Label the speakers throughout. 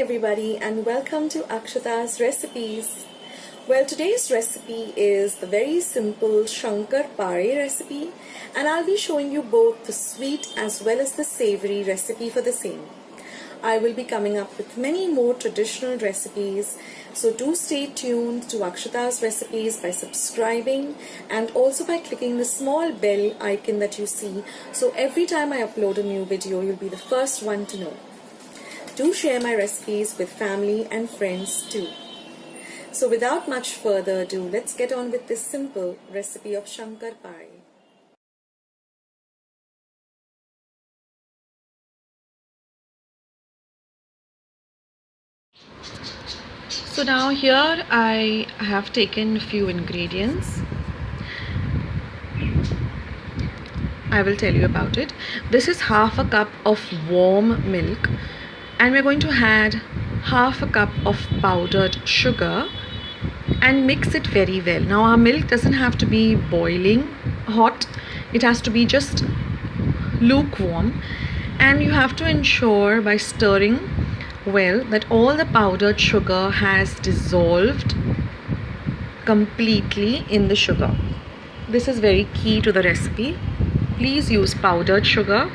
Speaker 1: everybody and welcome to Akshata's Recipes. Well, today's recipe is the very simple Shankar Pali recipe, and I'll be showing you both the sweet as well as the savory recipe for the same. I will be coming up with many more traditional recipes, so do stay tuned to Akshata's Recipes by subscribing and also by clicking the small bell icon that you see, so every time I upload a new video you'll be the first one to know. Do share my recipes with family and friends too. So without much further ado, let's get on with this simple recipe of Shankar Pali. So now here I have taken a few ingredients. I will tell you about it. This is half a cup of warm milk, and we're going to add half a cup of powdered sugar and mix it very well. Now our milk doesn't have to be boiling hot, it has to be just lukewarm, and you have to ensure by stirring well that all the powdered sugar has dissolved completely in the sugar. This is very key to the recipe. Please use powdered sugar.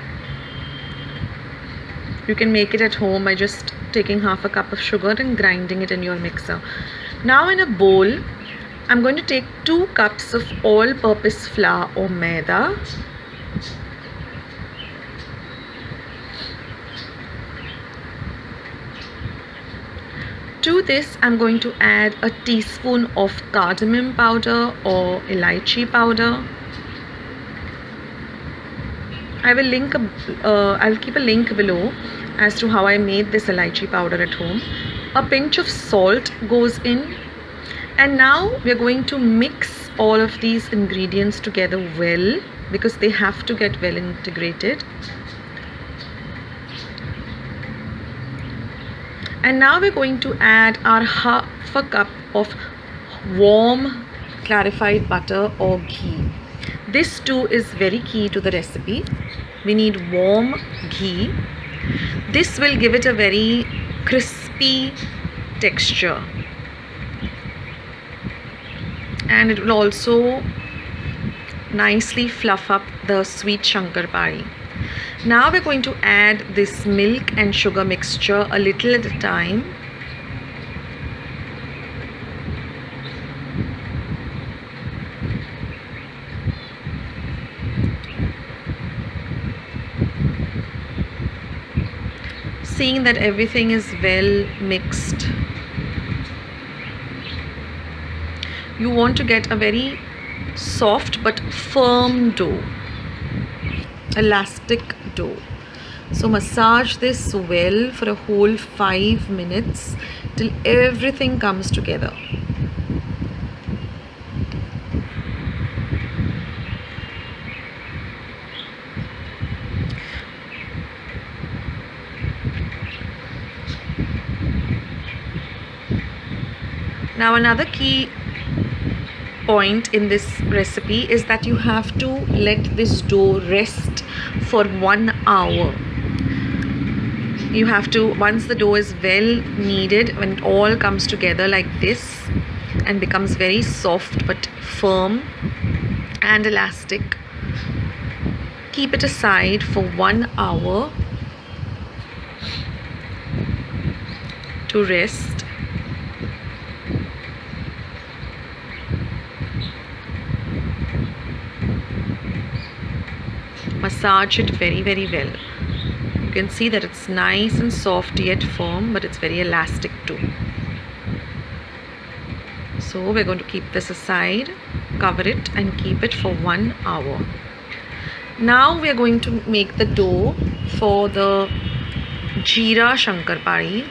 Speaker 1: You can make it at home by just taking half a cup of sugar and grinding it in your mixer. Now in a bowl, I'm going to take 2 cups of all-purpose flour or maida. To this, I'm going to add a teaspoon of cardamom powder or elaichi powder. I'll keep a link below as to how I made this elaichi powder at home. A pinch of salt goes in, and now we're going to mix all of these ingredients together well because they have to get well integrated. And now we're going to add our half a cup of warm clarified butter or ghee. This too is very key to the recipe. We need warm ghee. This will give it a very crispy texture, and it will also nicely fluff up the sweet Shankar Pali. Now we're going to add this milk and sugar mixture a little at a time. Seeing that everything is well mixed, you want to get a very soft but firm dough, elastic dough. So massage this well for a whole 5 minutes till everything comes together. Now another key point in this recipe is that you have to let this dough rest for 1 hour. You have to, once the dough is well kneaded, when it all comes together like this and becomes very soft but firm and elastic, keep it aside for 1 hour to rest. Massage it very well. You can see that it's nice and soft yet firm, but it's very elastic too. So we're going to keep this aside, cover it and keep it for 1 hour. Now we are going to make the dough for the Jeera Shankar Pali.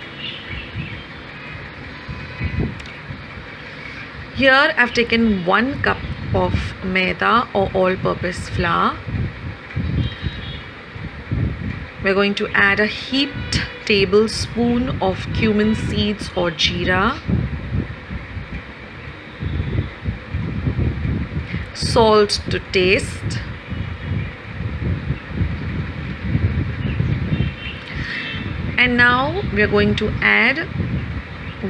Speaker 1: Here I've taken 1 cup of maida or all-purpose flour. We're going to add a heaped tablespoon of cumin seeds or jeera, salt to taste, And now we are going to add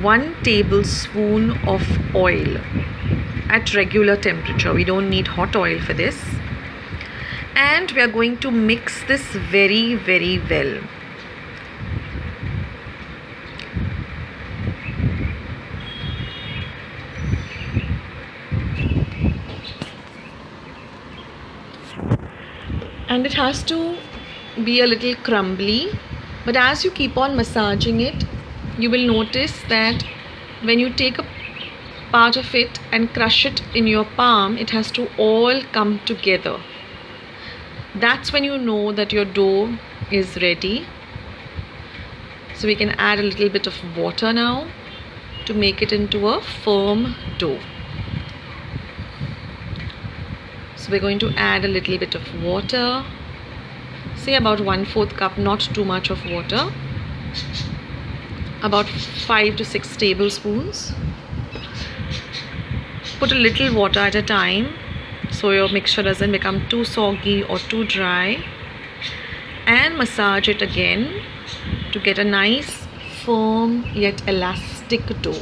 Speaker 1: 1 tablespoon of oil at regular temperature. We don't need hot oil for this. And we are going to mix this very, very well. And it has to be a little crumbly, but as you keep on massaging it, you will notice that when you take a part of it and crush it in your palm, it has to all come together. That's when you know that your dough is ready. So we can add a little bit of water now to make it into a firm dough. So we're going to add a little bit of water, say about 1/4 cup, not too much of water, about 5 to 6 tablespoons. Put a little water at a time so your mixture doesn't become too soggy or too dry, and massage it again to get a nice firm yet elastic dough.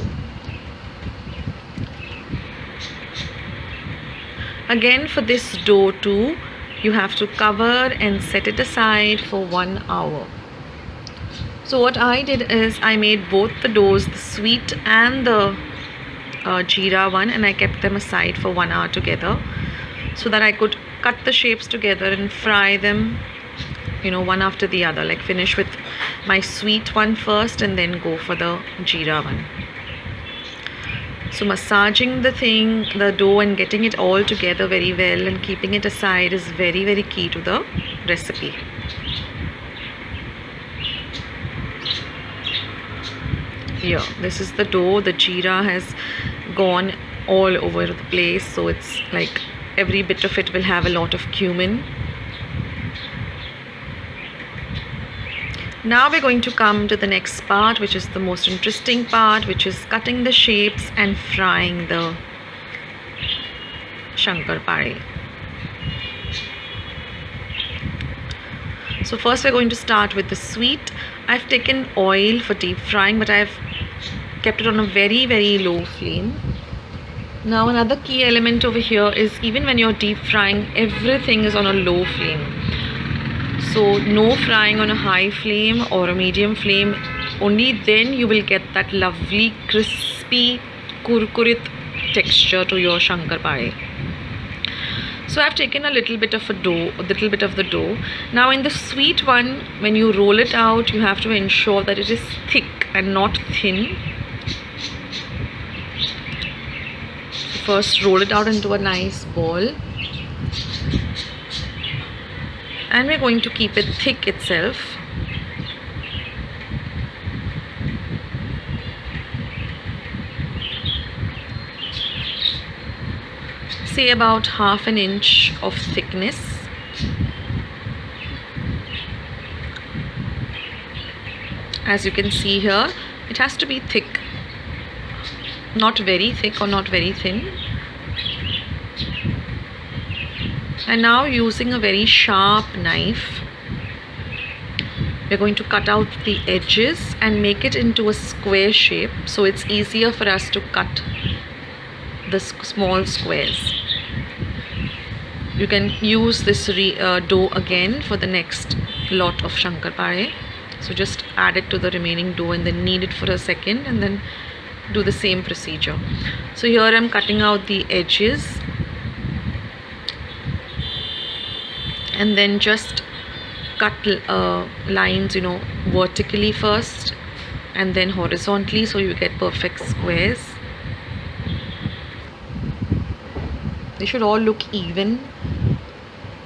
Speaker 1: Again, for this dough too, you have to cover and set it aside for 1 hour. So what I did is I made both the doughs, the sweet and the jeera one, and I kept them aside for 1 hour together so that I could cut the shapes together and fry them, you know, one after the other, like finish with my sweet one first and then go for the jeera one. So massaging the dough and getting it all together very well and keeping it aside is very, very key to the recipe. Here, this is the dough. The jeera has gone all over the place, so it's like every bit of it will have a lot of cumin. Now we're going to come to the next part, which is the most interesting part, which is cutting the shapes and frying the Shankar Pali. So first we're going to start with the sweet. I've taken oil for deep frying, but I've kept it on a very, very low flame. Now another key element over here is even when you're deep frying, everything is on a low flame. So no frying on a high flame or a medium flame. Only then you will get that lovely crispy kurkurit texture to your Shankar Pali. So I've taken a little bit of the dough. Now in the sweet one, when you roll it out, you have to ensure that it is thick and not thin. So first roll it out into a nice ball. And we're going to keep it thick itself. Say about 1/2 inch of thickness. As you can see here, it has to be thick, not very thick or not very thin. And now using a very sharp knife, we're going to cut out the edges and make it into a square shape, so it's easier for us to cut the small squares. You can use this dough again for the next lot of Shankar Pali. So just add it to the remaining dough and then knead it for a second and then do the same procedure. So here I'm cutting out the edges. And then just cut lines, you know, vertically first and then horizontally, so you get perfect squares. They should all look even,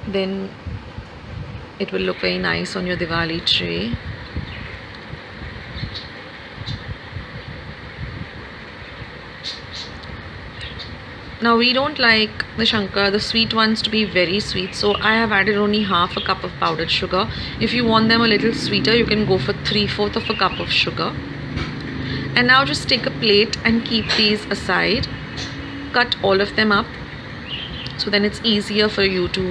Speaker 1: then it will look very nice on your Diwali tray. Now we don't like the sweet ones to be very sweet, so I have added only 1/2 cup of powdered sugar. If you want them a little sweeter, you can go for 3/4 of a cup of sugar. And now just take a plate and keep these aside. Cut all of them up, so then it's easier for you to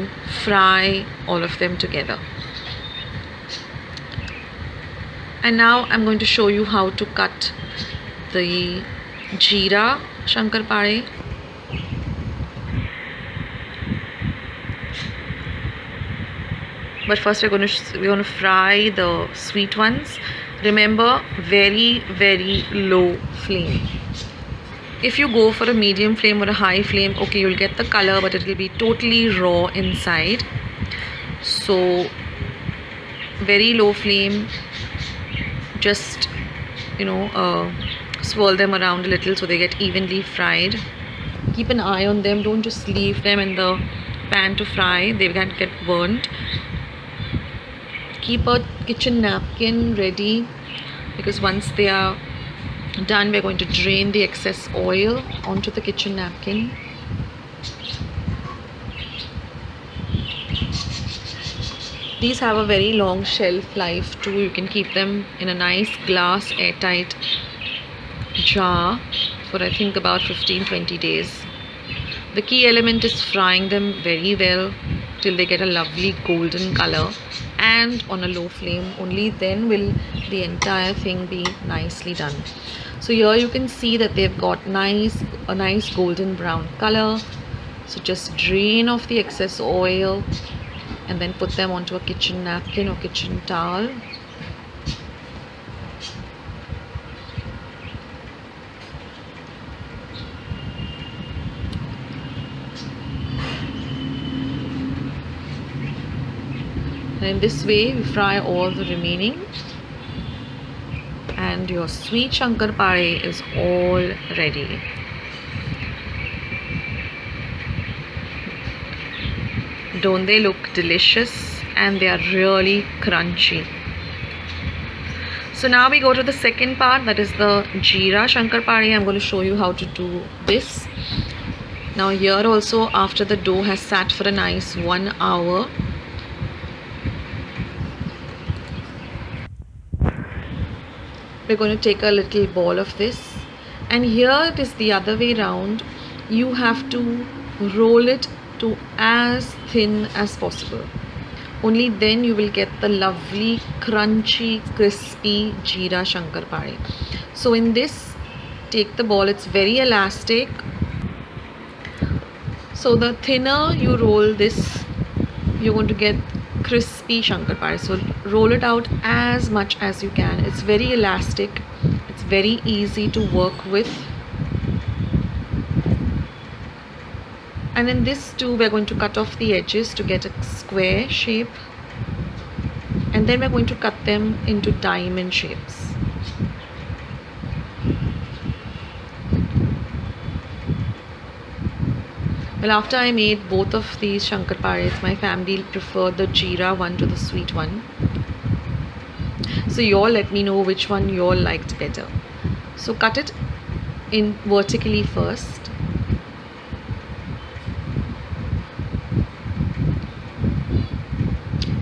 Speaker 1: fry all of them together. And now I'm going to show you how to cut the jeera Shankar Pali. But first we're going to fry the sweet ones. Remember, very low flame. If you go for a medium flame or a high flame, okay, you'll get the color, but it will be totally raw inside. So very low flame. Just, you know, swirl them around a little so they get evenly fried. Keep an eye on them. Don't just leave them in the pan to fry. They can get burnt. Keep a kitchen napkin ready, because once they are done, we're going to drain the excess oil onto the kitchen napkin. These have a very long shelf life too. You can keep them in a nice glass airtight jar for I think about 15-20 days. The key element is frying them very well till they get a lovely golden color and on a low flame. Only then will the entire thing be nicely done. So here you can see that they've got a nice golden brown color. So just drain off the excess oil and then put them onto a kitchen napkin or kitchen towel. And in this way we fry all the remaining, and your sweet Shankar Pali is all ready. Don't they look delicious? And they are really crunchy. So now we go to the second part, that is the jeera Shankar Pali. I'm going to show you how to do this. Now here also, after the dough has sat for a nice 1 hour, we're going to take a little ball of this, and here it is the other way round. You have to roll it to as thin as possible. Only then you will get the lovely crunchy crispy jeera Shankar Pali. So in this, take the ball, it's very elastic. So the thinner you roll this, you're going to get crispy Shankar Pali. So roll it out as much as you can. It's very elastic, it's very easy to work with. And in this too, we're going to cut off the edges to get a square shape, and then we're going to cut them into diamond shapes. Well, after I made both of these Shankar Palis, my family preferred the jeera one to the sweet one. So you all let me know which one you all liked better. So cut it in vertically first.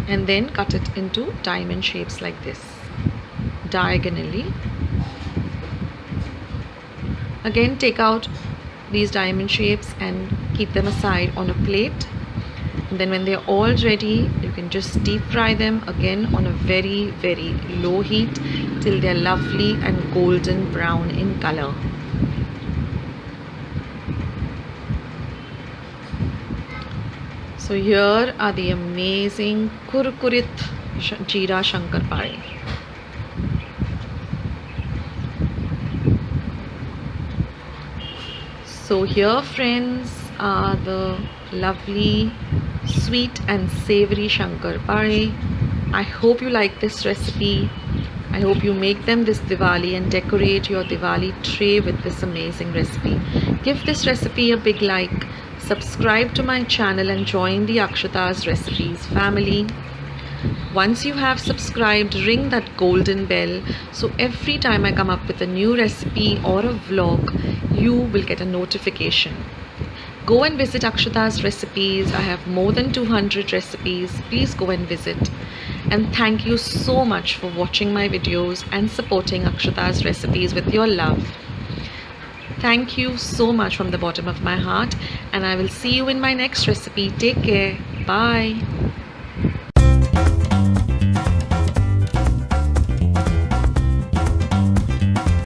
Speaker 1: And then cut it into diamond shapes like this, diagonally. Again, take out these diamond shapes and keep them aside on a plate. And then when they're all ready, you can just deep fry them again on a very low heat till they're lovely and golden brown in color. So here are the amazing kurkurit jeera Shankar Pali. So here, friends, are the lovely sweet and savory Shankar Pali. I hope you like this recipe. I hope you make them this Diwali and decorate your Diwali tray with this amazing recipe. Give this recipe a big like. Subscribe to my channel and join the Akshata's Recipes family. Once you have subscribed, ring that golden bell so every time I come up with a new recipe or a vlog, you will get a notification. Go and visit Akshata's Recipes. I have more than 200 recipes. Please go and visit. And thank you so much for watching my videos and supporting Akshata's Recipes with your love. Thank you so much from the bottom of my heart, and I will see you in my next recipe. Take care. Bye.